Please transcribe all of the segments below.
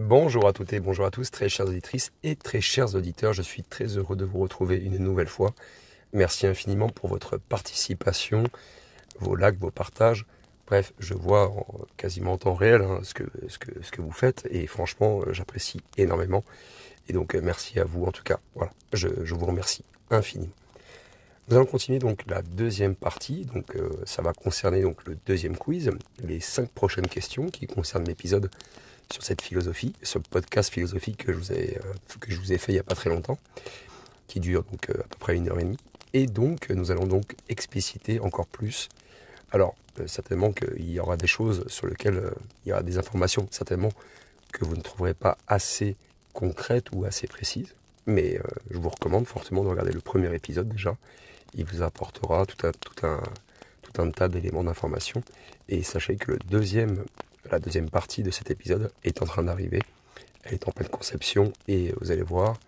Bonjour à toutes et bonjour à tous, très chères auditrices et très chers auditeurs. Je suis très heureux de vous retrouver une nouvelle fois. Merci infiniment pour votre participation, vos likes, vos partages. Bref, je vois quasiment en temps réel ce que vous faites et franchement, j'apprécie énormément. Et donc, merci à vous en tout cas. Voilà, je vous remercie infiniment. Nous allons continuer donc la deuxième partie. Donc, ça va concerner donc le deuxième quiz, les 5 prochaines questions qui concernent l'épisode sur cette philosophie, ce podcast philosophique que je vous ai fait il n'y a pas très longtemps, qui dure donc à peu près 1h30. Et donc, nous allons donc expliciter encore plus. Alors, certainement qu'il y aura des choses sur lesquelles il y aura des informations, certainement, que vous ne trouverez pas assez concrètes ou assez précises. Mais je vous recommande fortement de regarder le premier épisode déjà. Il vous apportera tout un tas d'éléments d'information. Et sachez que la deuxième partie de cet épisode est en train d'arriver. Elle est en pleine conception et vous allez voir,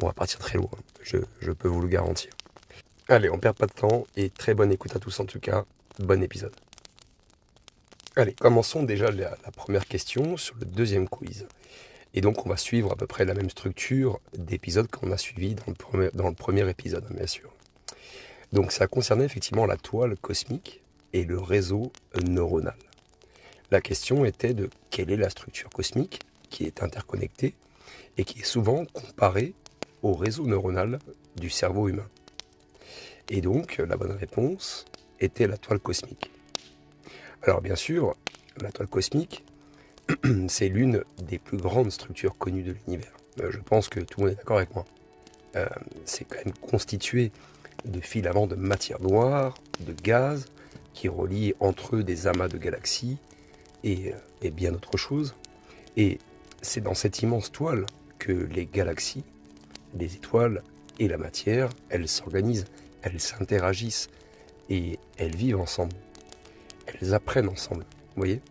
on va partir très loin. Je peux vous le garantir. Allez, on perd pas de temps et très bonne écoute à tous en tout cas. Bon épisode. Allez, commençons déjà la première question sur le deuxième quiz. Et donc on va suivre à peu près la même structure d'épisode qu'on a suivi dans le premier épisode, bien sûr. Donc ça concernait effectivement la toile cosmique et le réseau neuronal. La question était de quelle est la structure cosmique qui est interconnectée et qui est souvent comparée au réseau neuronal du cerveau humain. Et donc la bonne réponse était la toile cosmique. Alors bien sûr, la toile cosmique, c'est l'une des plus grandes structures connues de l'univers. Je pense que tout le monde est d'accord avec moi. C'est quand même constitué de filaments de matière noire, de gaz, qui relient entre eux des amas de galaxies et bien d'autres choses. Et c'est dans cette immense toile que les galaxies, les étoiles et la matière, elles s'organisent, elles s'interagissent et elles vivent ensemble. Elles apprennent ensemble, vous voyez ?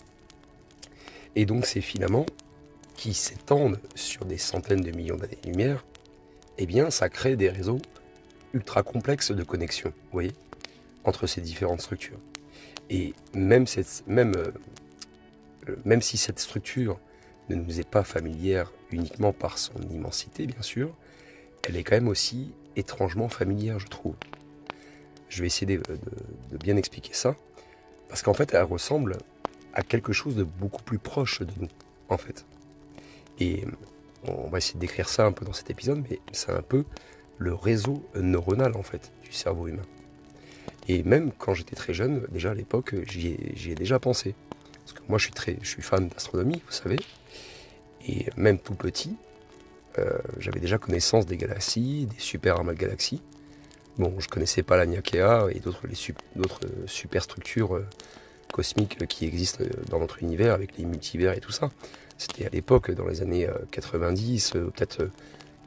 Et donc ces filaments qui s'étendent sur des centaines de millions d'années-lumière, eh bien ça crée des réseaux ultra complexes de connexion, vous voyez, entre ces différentes structures. Et même si cette structure ne nous est pas familière uniquement par son immensité, bien sûr, elle est quand même aussi étrangement familière, je trouve. Je vais essayer de bien expliquer ça, parce qu'en fait, elle ressemble à quelque chose de beaucoup plus proche de nous, en fait. Et on va essayer de décrire ça un peu dans cet épisode, mais c'est un peu le réseau neuronal, en fait, du cerveau humain. Et même quand j'étais très jeune, déjà à l'époque, j'y ai déjà pensé. Parce que moi, je suis fan d'astronomie, vous savez. Et même tout petit, j'avais déjà connaissance des galaxies, des super amas de galaxies. Bon, je connaissais pas la Niakea et d'autres superstructures cosmiques qui existent dans notre univers avec les multivers et tout ça. C'était à l'époque, dans les années 90, peut-être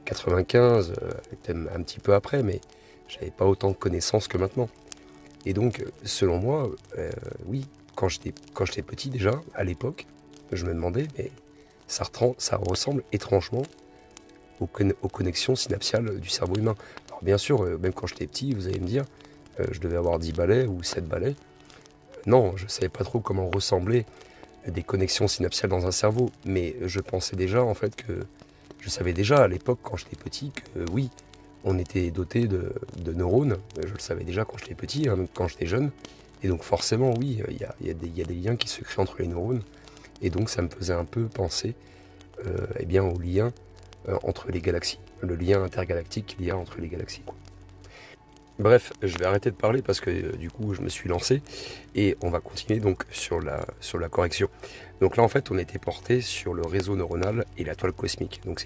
95, peut-être un petit peu après, mais j'avais pas autant de connaissances que maintenant. Et donc, selon moi, oui, quand j'étais petit déjà, à l'époque, je me demandais, mais ça ressemble étrangement aux connexions synaptiales du cerveau humain. Alors bien sûr, même quand j'étais petit, vous allez me dire, je devais avoir 10 balais ou 7 balais. Non, je ne savais pas trop comment ressemblaient des connexions synaptiales dans un cerveau, mais je pensais déjà, en fait, que je savais déjà à l'époque, quand j'étais petit, que oui, on était doté de neurones. Je le savais déjà quand j'étais petit, quand j'étais jeune. Et donc forcément, oui, il y a des liens qui se créent entre les neurones. Et donc ça me faisait un peu penser eh bien, au lien entre les galaxies, le lien intergalactique qu'il y a entre les galaxies, quoi. Bref, je vais arrêter de parler parce que du coup je me suis lancé et on va continuer donc sur la correction. Donc là en fait on était porté sur le réseau neuronal et la toile cosmique. Donc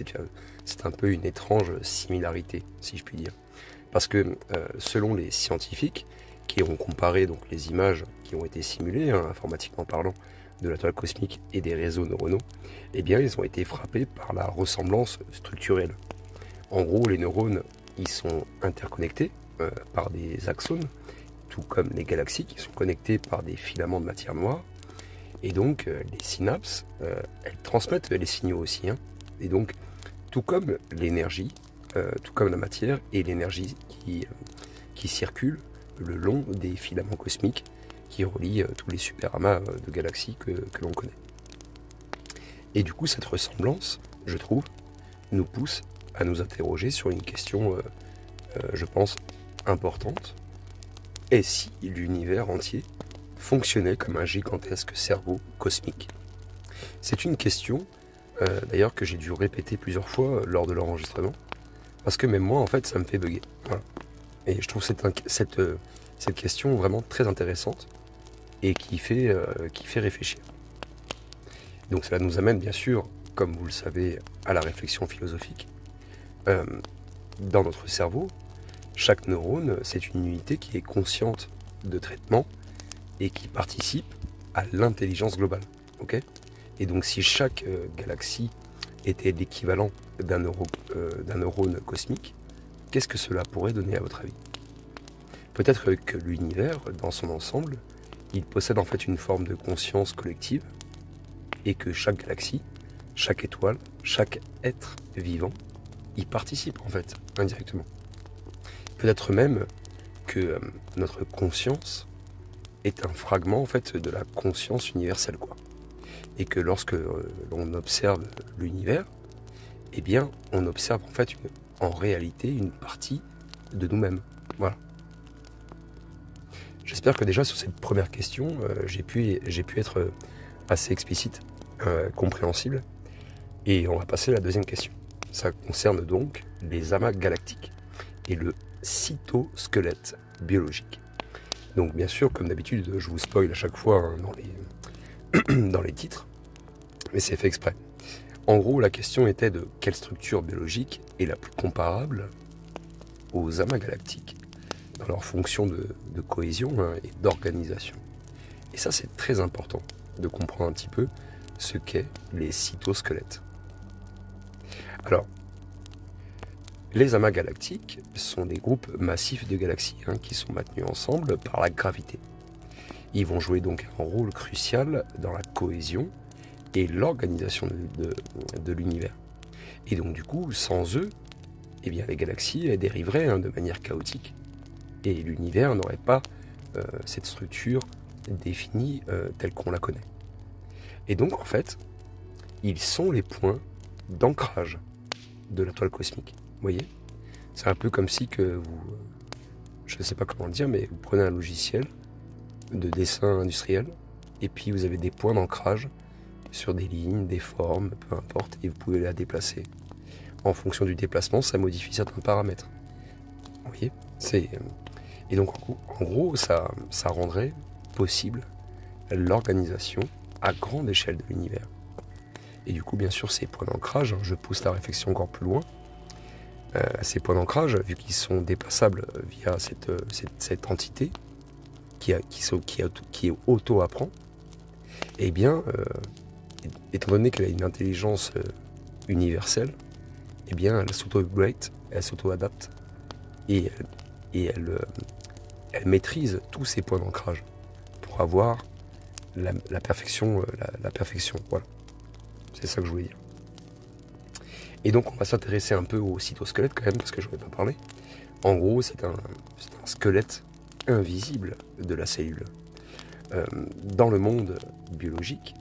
c'est un peu une étrange similarité, si je puis dire. Parce que selon les scientifiques qui ont comparé donc les images qui ont été simulées, informatiquement parlant, de la toile cosmique et des réseaux neuronaux, eh bien ils ont été frappés par la ressemblance structurelle. En gros, les neurones, ils sont interconnectés par des axones, tout comme les galaxies qui sont connectées par des filaments de matière noire. Et donc, les synapses, elles transmettent les signaux aussi. Et donc, tout comme l'énergie, tout comme la matière et l'énergie qui circulent le long des filaments cosmiques qui relient tous les super amas de galaxies que l'on connaît. Et du coup, cette ressemblance, je trouve, nous pousse à nous interroger sur une question, je pense, importante. Et si l'univers entier fonctionnait comme un gigantesque cerveau cosmique? C'est une question, d'ailleurs, que j'ai dû répéter plusieurs fois lors de l'enregistrement, parce que même moi, en fait, ça me fait bugger. Voilà. Et je trouve cette question vraiment très intéressante et qui fait réfléchir. Donc cela nous amène, bien sûr, comme vous le savez, à la réflexion philosophique. Dans notre cerveau, chaque neurone, c'est une unité qui est consciente de traitement et qui participe à l'intelligence globale. Okay, et donc si chaque galaxie était l'équivalent d'un neurone cosmique, qu'est-ce que cela pourrait donner à votre avis? Peut-être que l'univers, dans son ensemble, il possède en fait une forme de conscience collective et que chaque galaxie, chaque étoile, chaque être vivant y participe en fait, indirectement. Peut-être même que notre conscience est un fragment en fait de la conscience universelle, quoi. Et que lorsque l'on observe l'univers, eh bien on observe en fait en réalité une partie de nous-mêmes. Voilà. J'espère que déjà sur cette première question, j'ai pu être assez explicite, compréhensible. Et on va passer à la deuxième question. Ça concerne donc les amas galactiques et le cytosquelette biologique. Donc bien sûr, comme d'habitude, je vous spoil à chaque fois hein, dans les titres, mais c'est fait exprès. En gros, la question était de quelle structure biologique est la plus comparable aux amas galactiques dans leur fonction de cohésion hein, et d'organisation. Et ça, c'est très important de comprendre un petit peu ce qu'est les cytosquelettes. Alors, les amas galactiques sont des groupes massifs de galaxies hein, qui sont maintenus ensemble par la gravité. Ils vont jouer donc un rôle crucial dans la cohésion et l'organisation de l'univers. Et donc du coup, sans eux, eh bien, les galaxies dériveraient hein, de manière chaotique. Et l'univers n'aurait pas cette structure définie telle qu'on la connaît. Et donc en fait, ils sont les points d'ancrage de la toile cosmique. Vous voyez? C'est un peu comme si que vous, je ne sais pas comment le dire, mais vous prenez un logiciel de dessin industriel et puis vous avez des points d'ancrage sur des lignes, des formes, peu importe, et vous pouvez la déplacer. En fonction du déplacement, ça modifie certains paramètres. Vous voyez? Et donc en gros, ça rendrait possible l'organisation à grande échelle de l'univers. Et du coup, bien sûr, ces points d'ancrage, je pousse la réflexion encore plus loin, ces points d'ancrage, vu qu'ils sont dépassables via cette entité qui auto-apprend, eh bien, étant donné qu'elle a une intelligence universelle, eh bien, elle s'auto-upgrade, elle s'auto-adapte, et elle maîtrise tous ces points d'ancrage pour avoir la perfection, la perfection, voilà. C'est ça que je voulais dire. Et donc on va s'intéresser un peu au cytosquelette quand même, parce que je ne vais pas parler. En gros, c'est un squelette invisible de la cellule. Dans le monde biologique,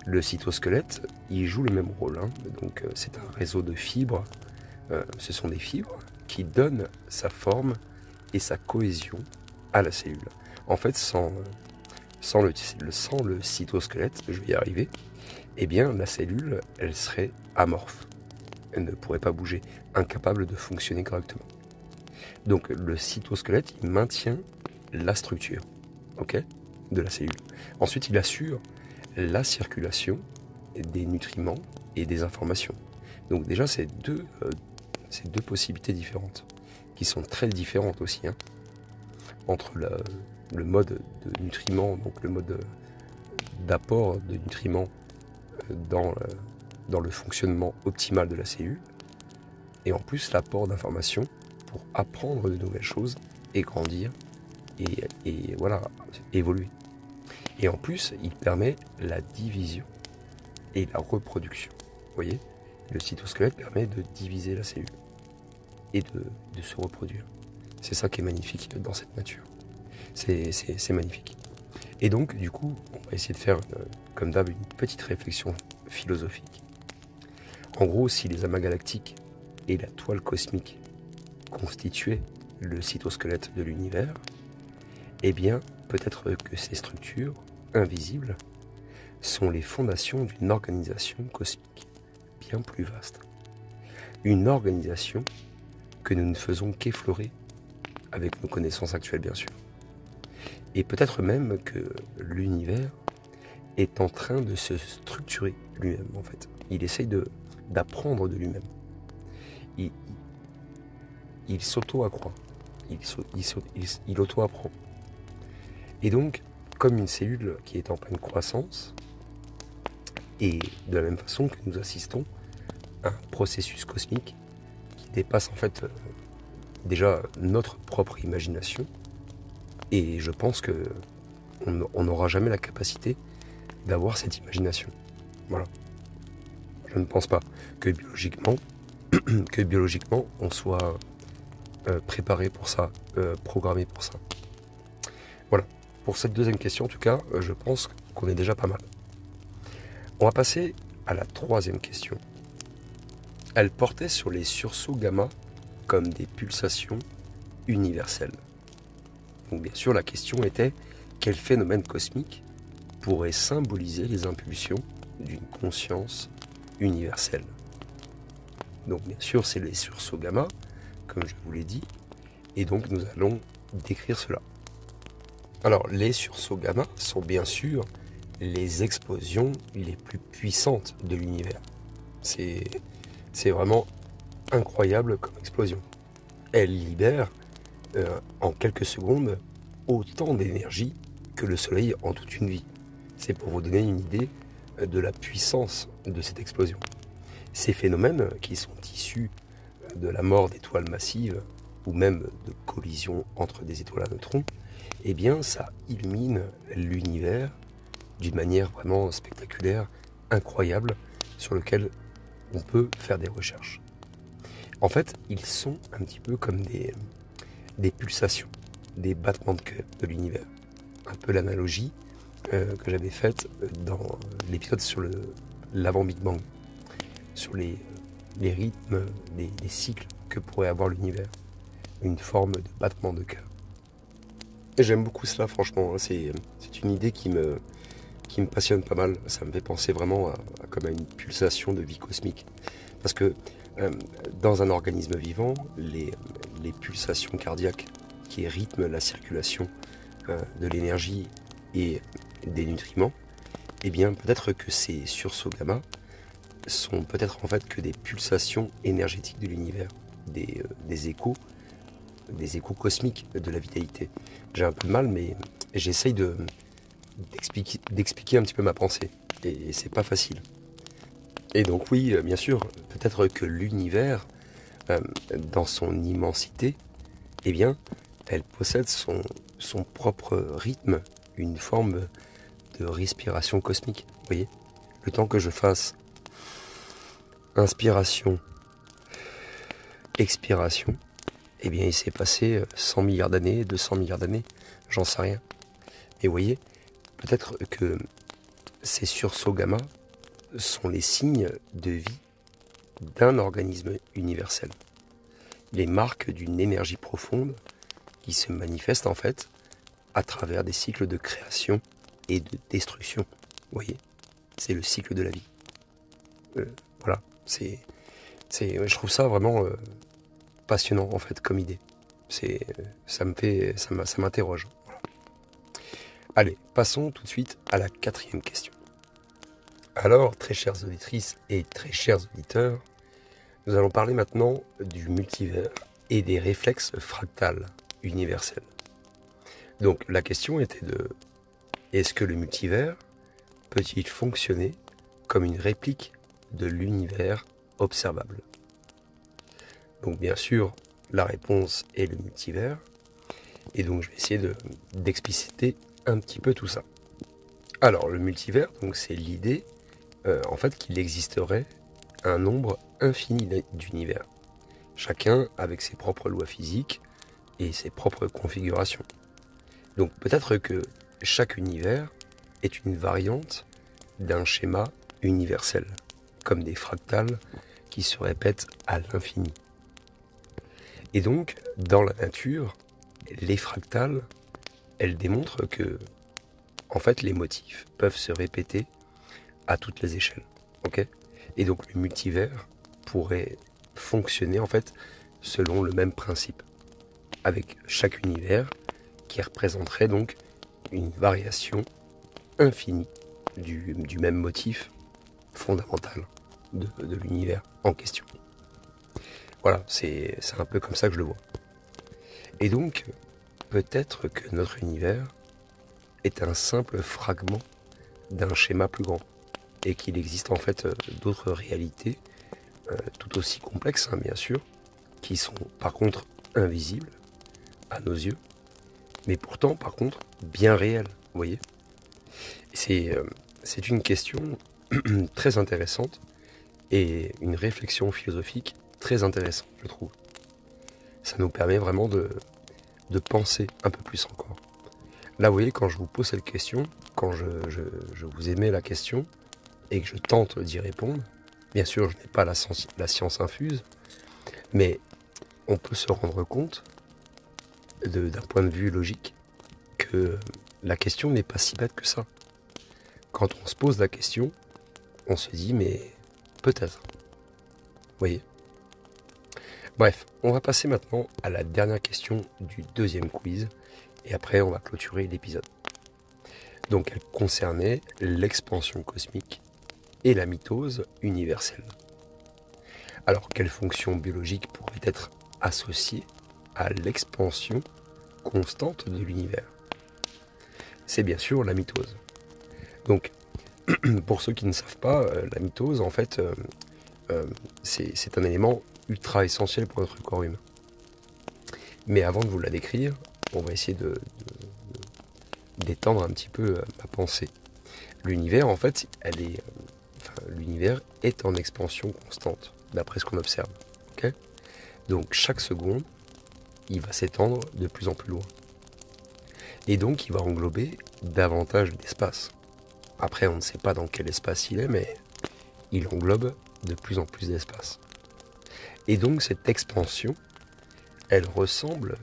le cytosquelette, il joue le même rôle. Hein. Donc c'est un réseau de fibres. Ce sont des fibres qui donnent sa forme et sa cohésion à la cellule. En fait, sans le cytosquelette, je vais y arriver, eh bien la cellule, elle serait amorphe. Elle ne pourrait pas bouger, incapable de fonctionner correctement. Donc le cytosquelette, il maintient la structure, ok, de la cellule. Ensuite, il assure la circulation des nutriments et des informations. Donc déjà, c'est deux possibilités différentes, qui sont très différentes aussi, hein, entre le mode de nutriments, donc le mode d'apport de nutriments dans le fonctionnement optimal de la cellule, et en plus l'apport d'informations pour apprendre de nouvelles choses et grandir et voilà, évoluer. Et en plus, il permet la division et la reproduction. Vous voyez, le cytosquelette permet de diviser la cellule et de se reproduire. C'est ça qui est magnifique dans cette nature. C'est magnifique. Et donc, du coup, on va essayer de faire, comme d'hab, une petite réflexion philosophique. En gros, si les amas galactiques et la toile cosmique constituaient le cytosquelette de l'univers, eh bien, peut-être que ces structures invisibles sont les fondations d'une organisation cosmique bien plus vaste. Une organisation que nous ne faisons qu'effleurer avec nos connaissances actuelles, bien sûr. Et peut-être même que l'univers est en train de se structurer lui-même, en fait. Il essaye d'apprendre de lui-même. Il s'auto-accroît. Il auto-apprend. Et donc, comme une cellule qui est en pleine croissance, et de la même façon que nous assistons à un processus cosmique qui dépasse en fait déjà notre propre imagination, et je pense que on n'aura jamais la capacité d'avoir cette imagination. Voilà. Je ne pense pas que biologiquement on soit préparé pour ça, programmé pour ça. Voilà. Pour cette deuxième question, en tout cas, je pense qu'on est déjà pas mal. On va passer à la troisième question. Elle portait sur les sursauts gamma comme des pulsations universelles. Donc bien sûr, la question était quel phénomène cosmique pourrait symboliser les impulsions d'une conscience universelle. Donc bien sûr, c'est les sursauts gamma, comme je vous l'ai dit, et donc nous allons décrire cela. Alors, les sursauts gamma sont bien sûr les explosions les plus puissantes de l'univers. C'est vraiment incroyable comme explosion. Elles libèrent en quelques secondes autant d'énergie que le Soleil en toute une vie. C'est pour vous donner une idée de la puissance de cette explosion. Ces phénomènes qui sont issus de la mort d'étoiles massives ou même de collisions entre des étoiles à neutrons, eh bien ça illumine l'univers d'une manière vraiment spectaculaire, incroyable, sur lequel on peut faire des recherches. En fait, ils sont un petit peu comme des pulsations, des battements de cœur de l'univers. Un peu l'analogie que j'avais faite dans l'épisode sur l'avant Big Bang, sur les rythmes, les cycles que pourrait avoir l'univers. Une forme de battement de cœur. Et j'aime beaucoup cela, franchement. C'est une idée qui me passionne pas mal. Ça me fait penser vraiment comme à une pulsation de vie cosmique. Parce que dans un organisme vivant, les pulsations cardiaques qui rythment la circulation de l'énergie et des nutriments, eh bien peut-être que ces sursauts gamma sont peut-être en fait que des pulsations énergétiques de l'univers, des échos cosmiques de la vitalité. J'ai un peu de mal, mais j'essaye d'expliquer un petit peu ma pensée, et c'est pas facile. Et donc oui, bien sûr, peut-être que l'univers, dans son immensité, eh bien, elle possède son propre rythme, une forme de respiration cosmique. Vous voyez, le temps que je fasse inspiration, expiration, eh bien, il s'est passé 100 milliards d'années, 200 milliards d'années, j'en sais rien. Et vous voyez, peut-être que ces sursauts gamma sont les signes de vie d'un organisme universel. Les marques d'une énergie profonde qui se manifeste en fait à travers des cycles de création et de destruction. Vous voyez, c'est le cycle de la vie. Voilà, je trouve ça vraiment passionnant en fait comme idée. Ça m'interroge. Voilà. Allez, passons tout de suite à la quatrième question. Alors, très chères auditrices et très chers auditeurs, nous allons parler maintenant du multivers et des réflexes fractales universels. Donc, la question était est-ce que le multivers peut-il fonctionner comme une réplique de l'univers observable? Donc, bien sûr, la réponse est le multivers. Et donc, je vais essayer d'expliciter un petit peu tout ça. Alors, le multivers, donc, c'est l'idée en fait qu'il existerait un nombre infini d'univers, chacun avec ses propres lois physiques et ses propres configurations. Donc peut-être que chaque univers est une variante d'un schéma universels, comme des fractales qui se répètent à l'infini. Et donc, dans la nature, les fractales, elles démontrent que, en fait, les motifs peuvent se répéter à toutes les échelles. Ok ? Et donc, le multivers pourrait fonctionner, en fait, selon le même principe, avec chaque univers qui représenterait donc une variation infinie du même motif fondamental de l'univers en question. Voilà, c'est un peu comme ça que je le vois. Et donc, peut-être que notre univers est un simple fragment d'un schéma plus grand, et qu'il existe en fait d'autres réalités, tout aussi complexes, hein, bien sûr, qui sont par contre invisibles à nos yeux, mais pourtant par contre bien réelles, vous voyez. C'est une question très intéressante et une réflexion philosophique très intéressante, je trouve. Ça nous permet vraiment de penser un peu plus encore. Là, vous voyez, quand je vous pose cette question, quand je vous émets la question et que je tente d'y répondre, bien sûr, je n'ai pas la science infuse, mais on peut se rendre compte, d'un point de vue logique, que la question n'est pas si bête que ça. Quand on se pose la question, on se dit, mais peut-être. Vous voyez ? Bref, on va passer maintenant à la dernière question du deuxième quiz, et après on va clôturer l'épisode. Donc elle concernait l'expansion cosmique et la mitose universelle. Alors quelle fonction biologique pourrait être associée à l'expansion constante de l'univers ? C'est bien sûr la mitose. Donc, pour ceux qui ne savent pas, la mitose, en fait, c'est un élément ultra essentiel pour notre corps humain. Mais avant de vous la décrire, on va essayer d'étendre un petit peu ma pensée. L'univers, en fait, l'univers est en expansion constante, d'après ce qu'on observe. Okay ? Donc, chaque seconde, il va s'étendre de plus en plus loin. Et donc, il va englober davantage d'espace. Après, on ne sait pas dans quel espace il est, mais il englobe de plus en plus d'espace. Et donc, cette expansion, elle ressemble,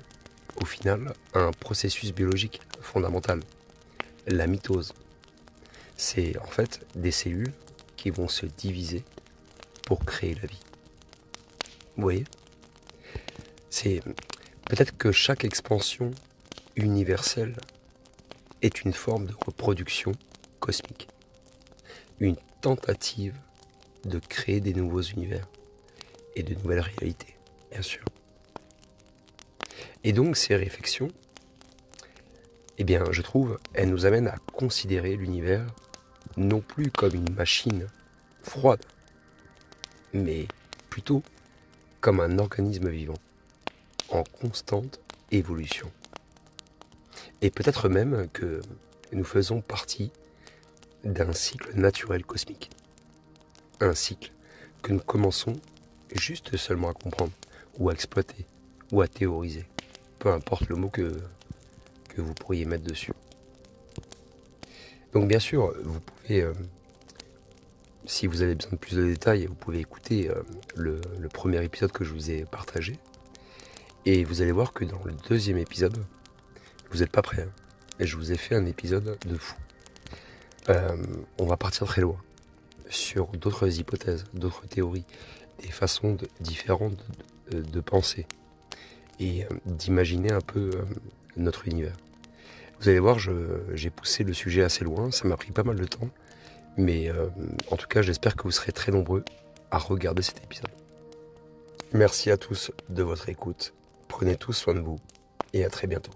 au final, à un processus biologique fondamental, la mitose. C'est en fait des cellules qui vont se diviser pour créer la vie. Vous voyez ? C'est peut-être que chaque expansion universelle est une forme de reproduction cosmique, une tentative de créer des nouveaux univers et de nouvelles réalités, bien sûr. Et donc ces réflexions, eh bien, je trouve, elles nous amènent à considérer l'univers non plus comme une machine froide, mais plutôt comme un organisme vivant, en constante évolution. Et peut-être même que nous faisons partie d'un cycle naturel cosmique. Un cycle que nous commençons juste seulement à comprendre, ou à exploiter, ou à théoriser. Peu importe le mot que vous pourriez mettre dessus. Donc bien sûr, vous pouvez, si vous avez besoin de plus de détails, vous pouvez écouter le premier épisode que je vous ai partagé. Et vous allez voir que dans le deuxième épisode, vous n'êtes pas prêts, hein, et je vous ai fait un épisode de fou. On va partir très loin, sur d'autres hypothèses, d'autres théories, des façons différentes de penser, et d'imaginer un peu notre univers. Vous allez voir, j'ai poussé le sujet assez loin, ça m'a pris pas mal de temps, mais en tout cas j'espère que vous serez très nombreux à regarder cet épisode. Merci à tous de votre écoute, prenez tous soin de vous, et à très bientôt.